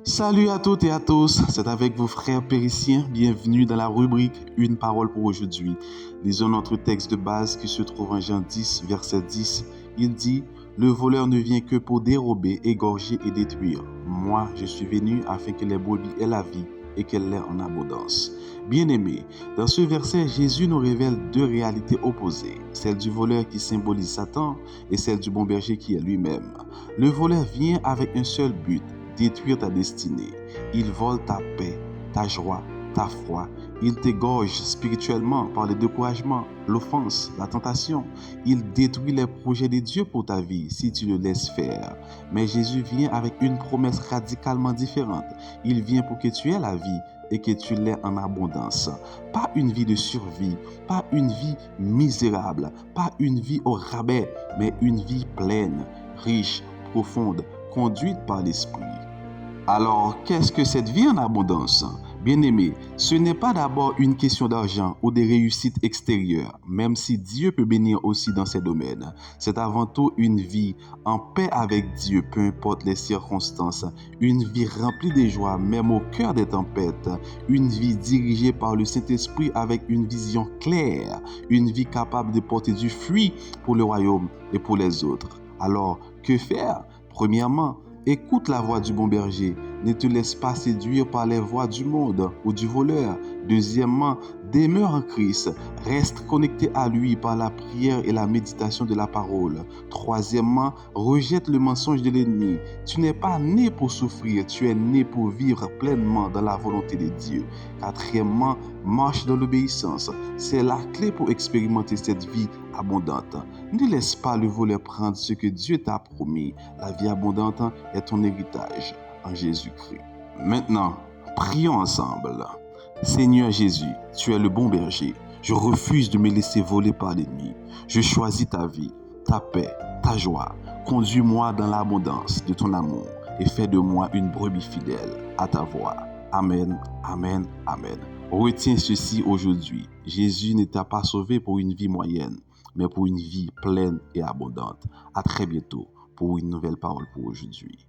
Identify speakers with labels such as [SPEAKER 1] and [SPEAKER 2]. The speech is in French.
[SPEAKER 1] Salut à toutes et à tous, c'est avec vos frères périciens. Bienvenue dans la rubrique Une parole pour aujourd'hui. Lisons notre texte de base qui se trouve en Jean 10, verset 10. Il dit: Le voleur ne vient que pour dérober, égorger et détruire. Moi, je suis venu afin que les brebis aient la vie et qu'elle l'ait en abondance. Bien-aimés, dans ce verset, Jésus nous révèle deux réalités opposées, celle du voleur qui symbolise Satan et celle du bon berger qui est lui-même. Le voleur vient avec un seul but: détruire ta destinée. Il vole ta paix, ta joie, ta foi. Il t'égorge spirituellement par le découragement, l'offense, la tentation. Il détruit les projets de Dieu pour ta vie si tu le laisses faire. Mais Jésus vient avec une promesse radicalement différente. Il vient pour que tu aies la vie et que tu l'aies en abondance. Pas une vie de survie, pas une vie misérable, pas une vie au rabais, mais une vie pleine, riche, profonde, conduite par l'Esprit. Alors, qu'est-ce que cette vie en abondance? Bien-aimé, ce n'est pas d'abord une question d'argent ou de réussite extérieure, même si Dieu peut bénir aussi dans ces domaines. C'est avant tout une vie en paix avec Dieu, peu importe les circonstances, une vie remplie de joie, même au cœur des tempêtes, une vie dirigée par le Saint-Esprit avec une vision claire, une vie capable de porter du fruit pour le royaume et pour les autres. Alors, que faire? Premièrement, écoute la voix du bon berger. Ne te laisse pas séduire par les voix du monde ou du voleur. Deuxièmement, demeure en Christ. Reste connecté à lui par la prière et la méditation de la parole. Troisièmement, rejette le mensonge de l'ennemi. Tu n'es pas né pour souffrir, tu es né pour vivre pleinement dans la volonté de Dieu. Quatrièmement, marche dans l'obéissance. C'est la clé pour expérimenter cette vie abondante. Ne laisse pas le voleur prendre ce que Dieu t'a promis. La vie abondante est ton héritage en Jésus-Christ. Maintenant, prions ensemble. Seigneur Jésus, tu es le bon berger. Je refuse de me laisser voler par l'ennemi. Je choisis ta vie, ta paix, ta joie. Conduis-moi dans l'abondance de ton amour et fais de moi une brebis fidèle à ta voix. Amen, amen, amen. Retiens ceci aujourd'hui. Jésus ne t'a pas sauvé pour une vie moyenne, mais pour une vie pleine et abondante. À très bientôt pour une nouvelle parole pour aujourd'hui.